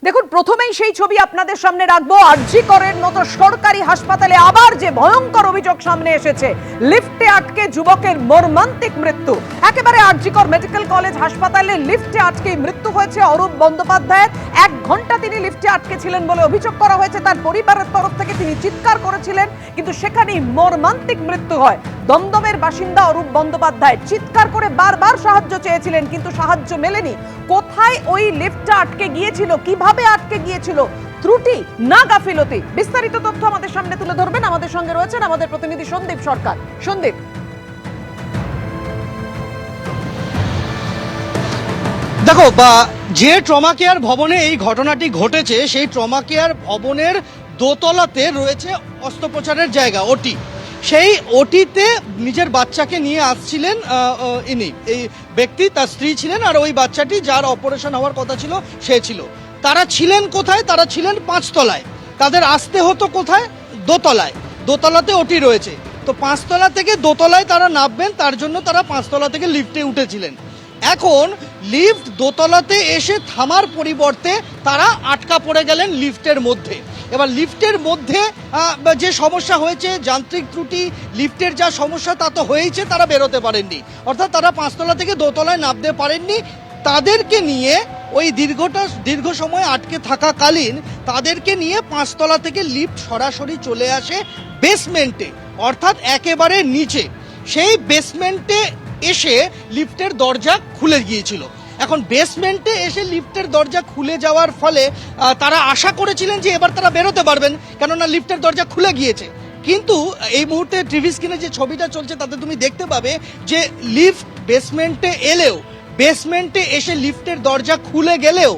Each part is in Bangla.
দেখুন, প্রথমেই সেই ছবি আপনাদের সামনে রাখবো। আরজি করের মতো সরকারি হাসপাতালে আবার যে ভয়ঙ্কর অভিযোগ সামনে এসেছে, লিফটে আটকে যুবকের মর্মান্তিক মৃত্যু। একেবারে আরজি কর মেডিকেল কলেজ হাসপাতালে লিফটে আটকে মৃত্যু হয়েছে অরূপ বন্দ্যোপাধ্যায়ের। 1 ঘন্টা তিনি লিফটে আটকে ছিলেন বলে অভিযোগ করা হয়েছে। তার পরিবারের তরফ থেকে তিনি চিৎকার করেছিলেন, কিন্তু সেখানেই মর্মান্তিক মৃত্যু হয়। দমদমের বাসিন্দা অরূপ বন্দ্যোপাধ্যায় চিৎকার করে বারবার সাহায্য চেয়েছিলেন, কিন্তু সাহায্য মেলেনি। কোথায় ওই লিফটটা আটকে গিয়েছিল, কিভাবে আটকে গিয়েছিল, ত্রুটি না গাফিলতি, বিস্তারিত তথ্য আমাদের সামনে তুলে ধরবেন। আমাদের সঙ্গে রয়েছেন আমাদের প্রতিনিধি সন্দীপ সরকার। সন্দীপ, দেখো, যে ট্রমা কেয়ার ভবনে এই ঘটনাটি ঘটেছে, সেই ট্রমা কেয়ার ভবনের দোতলাতে রয়েছে অস্ত্রোপচারের জায়গা, ওটি। সেই ওটিতে নিজের বাচ্চাকে নিয়ে আসছিলেন ইনি, এই ব্যক্তি, তার স্ত্রী ছিলেন, আর ওই বাচ্চাটি যার অপারেশন হওয়ার কথা ছিল সে ছিল। তারা ছিলেন কোথায়? তারা ছিলেন 5 তলায়। তাদের আসতে হতো কোথায়? দোতলায়। দোতলাতে ওটি রয়েছে। তো 5 তলা থেকে দোতলায় তারা নামবেন, তার জন্য তারা 5 তলা থেকে লিফটে উঠেছিলেন। এখন লিফট দোতলাতে এসে থামার পরিবর্তে তারা আটকা পড়ে গেলেন লিফটের মধ্যে। এবার লিফটের মধ্যে যে সমস্যা হয়েছে, যান্ত্রিক ত্রুটি, লিফটের যা সমস্যা তা তো হয়েইছে, তারা বেরোতে পারেননি। অর্থাৎ তারা 5 তলা থেকে দোতলায় নামতে পারেননি। তাদেরকে নিয়ে ওই দীর্ঘ সময় আটকে থাকাকালীন তাদেরকে নিয়ে 5 তলা থেকে লিফট সরাসরি চলে আসে বেসমেন্টে, অর্থাৎ একেবারে নিচে। সেই বেসমেন্টে এসে লিফটের দরজা খুলে গিয়েছিল। এখন বেসমেন্টে এসে লিফটের দরজা খুলে যাওয়ার ফলে তারা আশা করেছিলেন যে এবার তারা বেরোতে পারবেন, কেননা লিফটের দরজা খুলে গিয়েছে। কিন্তু এই মুহূর্তে টিভি স্ক্রিনে যে ছবিটা চলছে তাতে তুমি দেখতে পাবে যে লিফট বেসমেন্টে এলেও, বেসমেন্টে এসে লিফটের দরজা খুলে গেলেও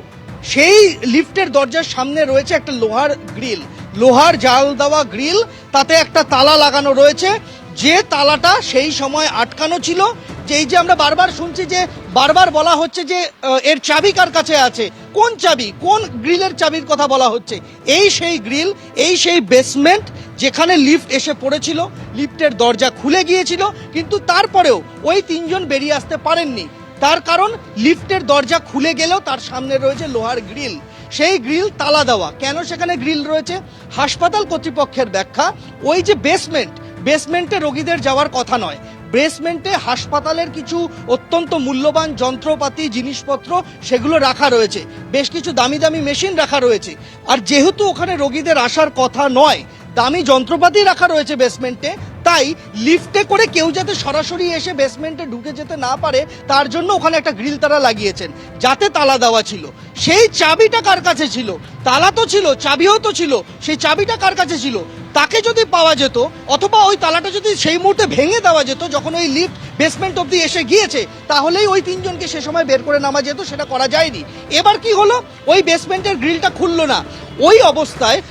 সেই লিফটের দরজার সামনে রয়েছে একটা লোহার গ্রিল, লোহার জাল দেওয়া গ্রিল, তাতে একটা তালা লাগানো রয়েছে। যে তালাটা সেই সময় আটকানো ছিল, যে এই যে আমরা বারবার শুনছি যে বারবার বলা হচ্ছে যে এর চাবি কার কাছে আছে, কোন চাবি, কোন গ্রিলের চাবির কথা বলা হচ্ছে, এই সেই গ্রিল, এই সেই বেসমেন্ট যেখানে লিফট এসে পড়েছিল। লিফটের দরজা খুলে গিয়েছিল, কিন্তু তারপরেও ওই 3 জন বেরিয়ে আসতে পারেননি। তার কারণ লিফটের দরজা খুলে গেলেও তার সামনে রয়েছে লোহার গ্রিল। সেই গ্রিল তালা দেওয়া। কেন সেখানে গ্রিল রয়েছে? হাসপাতাল কর্তৃপক্ষের ব্যাখ্যা, ওই যে বেসমেন্টে রোগীদের যাওয়ার কথা নয়। বেসমেন্টে হাসপাতালের কিছু অত্যন্ত মূল্যবান যন্ত্রপাতি, জিনিসপত্র সেগুলো রাখা রয়েছে, বেশ কিছু দামি দামি মেশিন রাখা রয়েছে। আর যেহেতু ওখানে রোগীদের আসার কথা নয়, দামি যন্ত্রপাতি রাখা রয়েছে বেসমেন্টে, তাই লিফটে করে কেউ যাতে সরাসরি এসে বেসমেন্টে ঢুকে যেতে না পারে, তার জন্য ওখানে একটা গ্রিল তারা লাগিয়েছেন, যাতে তালা দেওয়া ছিল। সেই চাবিটা কার কাছে ছিল? তালা তো ছিল, চাবিও তো ছিল, সেই চাবিটা কার কাছে ছিল? তাকে যদি পাওয়া যেত, অথবা ওই তালাটা যদি সেই মুহূর্তে ভেঙে দেওয়া যেত যখন ওই লিফট বেসমেন্ট অব্দি এসে গিয়েছে, তাহলেই ওই 3 জনকে সে সময় বের করে নামা যেত। সেটা করা যায়নি। এবার কি হলো? ওই বেসমেন্টের গ্রিলটা খুললো না। ওই অবস্থায়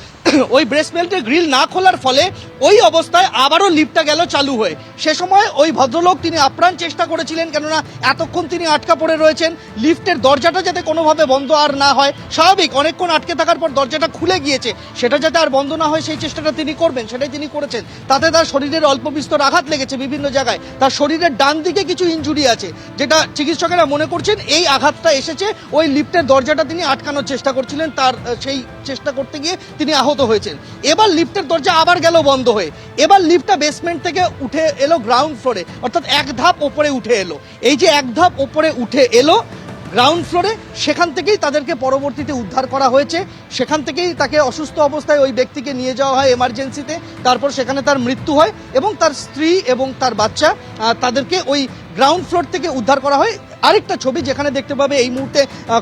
ওই বেসমেন্টের গ্রিল না খোলার ফলে ওই অবস্থায় আবারও লিফটটা গেল চালু হয়ে। সে সময় ওই ভদ্রলোক তিনি আপ্রাণ চেষ্টা করেছিলেন, কেননা এতক্ষণ তিনি আটকা পড়ে রয়েছেন, লিফটের দরজাটা যাতে কোনোভাবে বন্ধ আর না হয়। স্বাভাবিক, অনেকক্ষণ আটকে থাকার পর দরজাটা খুলে গিয়েছে, সেটা যাতে আর বন্ধ না হয় সেই চেষ্টাটা তিনি করবেন, সেটাই তিনি করেছেন। তাতে তার শরীরের অল্প বিস্তর আঘাত লেগেছে বিভিন্ন জায়গায়। তার শরীরের ডান দিকে কিছু ইনজুরি আছে, যেটা চিকিৎসকেরা মনে করছেন এই আঘাতটা এসেছে ওই লিফটের দরজাটা তিনি আটকানোর চেষ্টা করছিলেন, তার সেই চেষ্টা করতে গিয়ে তিনি আহত হয়েছেন। এবার লিফটের দরজা আবার গেল বন্ধ হয়ে। এবার লিফটটা বেসমেন্ট থেকে উঠে এলো গ্রাউন্ড ফ্লোরে, অর্থাৎ 1 ধাপ ওপরে উঠে এলো। এই যে 1 ধাপ ওপরে উঠে এলো গ্রাউন্ড ফ্লোরে, সেখান থেকেই তাদেরকে পরবর্তীতে উদ্ধার করা হয়েছে। সেখান থেকেই তাকে অসুস্থ অবস্থায় ওই ব্যক্তিকে নিয়ে যাওয়া হয় এমার্জেন্সিতে। তারপর সেখানে তার মৃত্যু হয় এবং তার স্ত্রী এবং তার বাচ্চা তাদেরকে ওই গ্রাউন্ড ফ্লোর থেকে উদ্ধার করা হয়। আরেকটা ছবি যেখানে দেখতে পাবে এই মুহূর্তে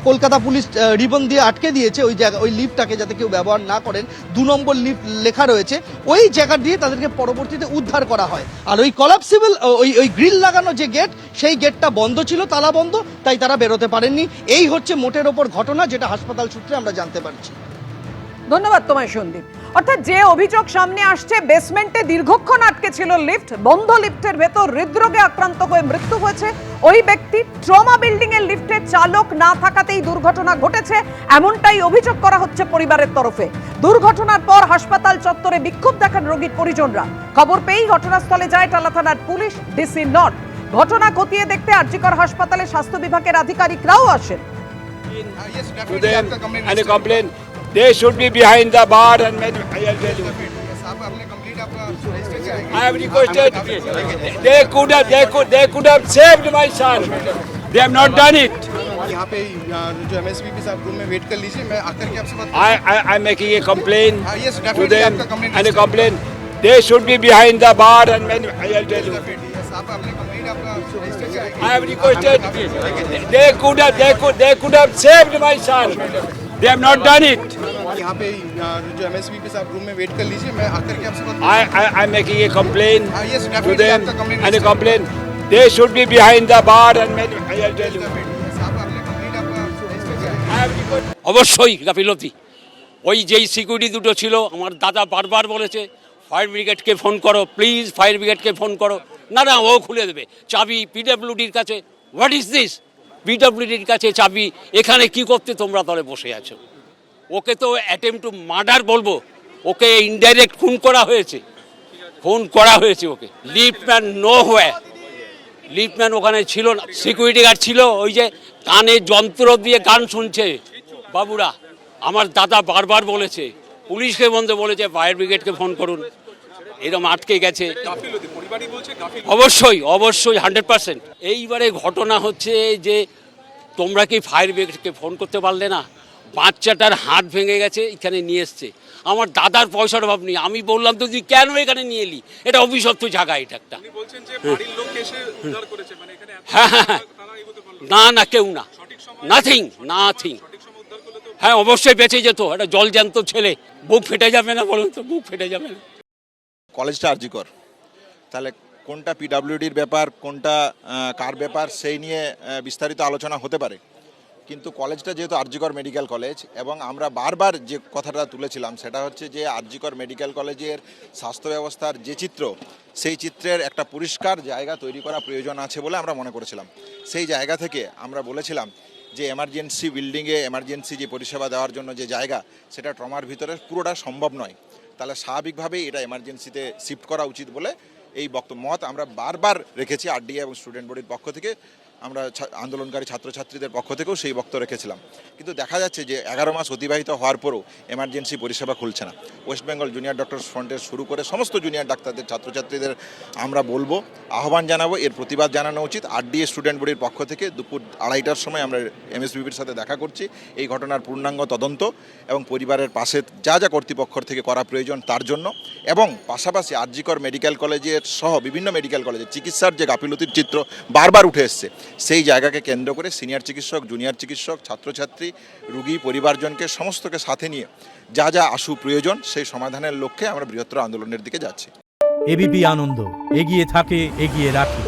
কলকাতা পুলিশ রিবন দিয়ে আটকে দিয়েছে ওই জায়গা, ওই লিফটটাকে যাতে কেউ ব্যবহার না করেন। 2 নম্বর লিফট লেখা রয়েছে, ওই জায়গা দিয়ে তাদেরকে পরবর্তীতে উদ্ধার করা হয়। আর ওই কলাপসিবল ওই গ্রিল লাগানো যে গেট, সেই গেটটা বন্ধ ছিল, তালা বন্ধ, তাই তারা বেরোতে পারেননি। এই হচ্ছে মোটের ওপর ঘটনা, যেটা হাসপাতাল সূত্রে আমরা জানতে পারছি। ধন্যবাদ তোমায় সন্দীপ। অর্থাৎ যে অভিযোগ সামনে আসছে, বেসমেন্টে দীর্ঘক্ষণ আটকে ছিল লিফট, বন্ধ লিফটের ভেতর হৃদরোগে আক্রান্ত হয়ে মৃত্যু হয়েছে ওই ব্যক্তি। ট্রমা বিল্ডিং এর লিফটের চালক না থাকাতেই দুর্ঘটনা ঘটেছে, এমনটাই অভিযোগ করা হচ্ছে পরিবারের তরফে। দুর্ঘটনার পর হাসপাতাল চত্বরে বিক্ষোভ দেখান রোগীর পরিজনরা। খবর পেয়েই ঘটনাস্থলে যায় টালা থানার পুলিশ, ডিসি নর্থ। ঘটনা খতিয়ে দেখতে আরজি কর হাসপাতালে স্বাস্থ্য বিভাগের আধিকারিকরাও আসেন। Yes, to definitely. them आपका complaint and a register complain. They should be behind the bar and I'll tell you. होगा। Yes, आप अपने complaint आपका register कराएंगे। I have requested. They could have saved my son. They have not done it. यहाँ पे जो MSPP साहब रूम में वेट कर लीजिए, मैं आकर के आपसे बात I'm making a complaint Yes, to definitely. them आपका complaint and a register complain. They should be behind the bar and I'll tell you. Yes, आप अपने complaint आपका register कराएंगे। I have requested. They could have saved my son. They have not done it. यहाँ पे जो MSPP साहब रूम में वेट कर लीजिए, मैं आकर के आपसे बात I'm making a complaint Yes, to definitely. them आपका complaint and a register complain. They should be behind the bar and I'll tell you. Yes, आप अपने complaint आपका register कराएंगे। I have requested. অবশ্যই গাফিলতি। ওই যেই সিকিউরিটি দুটো ছিল আমার দাদা বারবার বলেছে ফায়ার ব্রিগেডকে ফোন করো, প্লিজ ফায়ার ব্রিগেডকে ফোন করো। না না, ও খুলে দেবে চাবি পিডব্লিউডির কাছে। What is this? পিডব্লিউডির কাছে চাবি, এখানে কি করতে তোমরা তাহলে বসে আছো? ওকে তো অ্যাটেম্প টু মার্ডার বলবো, ওকে ইনডাইরেক্ট খুন করা হয়েছে, ওকে। লিফটম্যান নো হোয়ার, লিফটম্যান ওখানে ছিল না, সিকিউরিটি গার্ড ছিল, ওই যে কানে যন্ত্র দিয়ে গান শুনছে বাবুরা। আমার দাদা বারবার বলেছে, পুলিশকে বলেছে ফায়ার ব্রিগেডকে ফোন করুন, এরকম আটকে গেছে। অবশ্যই 100%। এইবারে ঘটনা হচ্ছে যে তোমরা কি ফায়ার ব্রিগেডকে ফোন করতে পারলে না? বাচ্চাটার হাত ভেঙে গেছে, এখানে নিয়ে এসছে। আমার দাদার পয়সার অভাব নেই, আমি বললাম তো তুই কেন এখানে নিয়ে এলি? এটা অভিশপ্ত জায়গা, এটা একটা। হ্যাঁ হ্যাঁ হ্যাঁ, না কেউ না, নাথিং। হ্যাঁ অবশ্যই বেঁচে যেত, একটা জলজ্যান্ত ছেলে। বুক ফেটে যাবে না বলুন তো? বুক ফেটে যাবে না? কলেজটা আরজিকর, তাহলে কোনটা পিডাব্লিউডির ব্যাপার, কোনটা কার ব্যাপার, সেই নিয়ে বিস্তারিত আলোচনা হতে পারে। কিন্তু কলেজটা যেহেতু আরজিকর মেডিকেল কলেজ, এবং আমরা বারবার যে কথাটা তুলেছিলাম সেটা হচ্ছে যে আরজিকর মেডিকেল কলেজের স্বাস্থ্য ব্যবস্থার যে চিত্র, সেই চিত্রের একটা পরিষ্কার জায়গা তৈরি করা প্রয়োজন আছে বলে আমরা মনে করেছিলাম। সেই জায়গা থেকে আমরা বলেছিলাম যে এমার্জেন্সি বিল্ডিংয়ে এমার্জেন্সি যে পরিষেবা দেওয়ার জন্য যে জায়গা, সেটা ট্রমার ভিতরে পুরোটা সম্ভব নয়। তাহলে স্বাভাবিকভাবেই এটা এমার্জেন্সিতে শিফট করা উচিত বলে এই মত আমরা বারবার রেখেছি। আরডিএ এবং স্টুডেন্ট বডির পক্ষ থেকে, আমরা আন্দোলনকারী ছাত্রছাত্রীদের পক্ষ থেকেও সেই বক্তব্য রেখেছিলাম। কিন্তু দেখা যাচ্ছে যে 11 মাস অতিবাহিত হওয়ার পরও এমার্জেন্সি পরিষেবা খুলছে না। ওয়েস্ট বেঙ্গল জুনিয়র ডক্টরস ফ্রন্টের শুরু করে সমস্ত জুনিয়র ডাক্তারদের, ছাত্রছাত্রীদের আমরা বলবো, আহ্বান জানাবো, এর প্রতিবাদ জানানো উচিত। আরডিএ স্টুডেন্ট বডির পক্ষ থেকে দুপুর 2:30টার সময় আমরা এমএসবিপির সাথে দেখা করছি এই ঘটনার পূর্ণাঙ্গ তদন্ত এবং পরিবারের পাশে যা যা কর্তৃপক্ষ থেকে করা প্রয়োজন তার জন্য। এবং পাশাপাশি আরজিকর মেডিকেল কলেজের সহ বিভিন্ন মেডিকেল কলেজের চিকিৎসার যে গাফিলতির চিত্র বারবার উঠে এসছে, সেই জায়গাকে কেন্দ্র করে সিনিয়র চিকিৎসক, জুনিয়র চিকিৎসক, ছাত্রছাত্রী, রুগী, পরিবারজনকে সমস্তকে সাথে নিয়ে যা যা আশু প্রয়োজন সেই সমাধানের লক্ষ্যে আমরা বৃহত্তর আন্দোলনের দিকে যাচ্ছি। এবিপি আনন্দ এগিয়ে থাকে, এগিয়ে রাখে।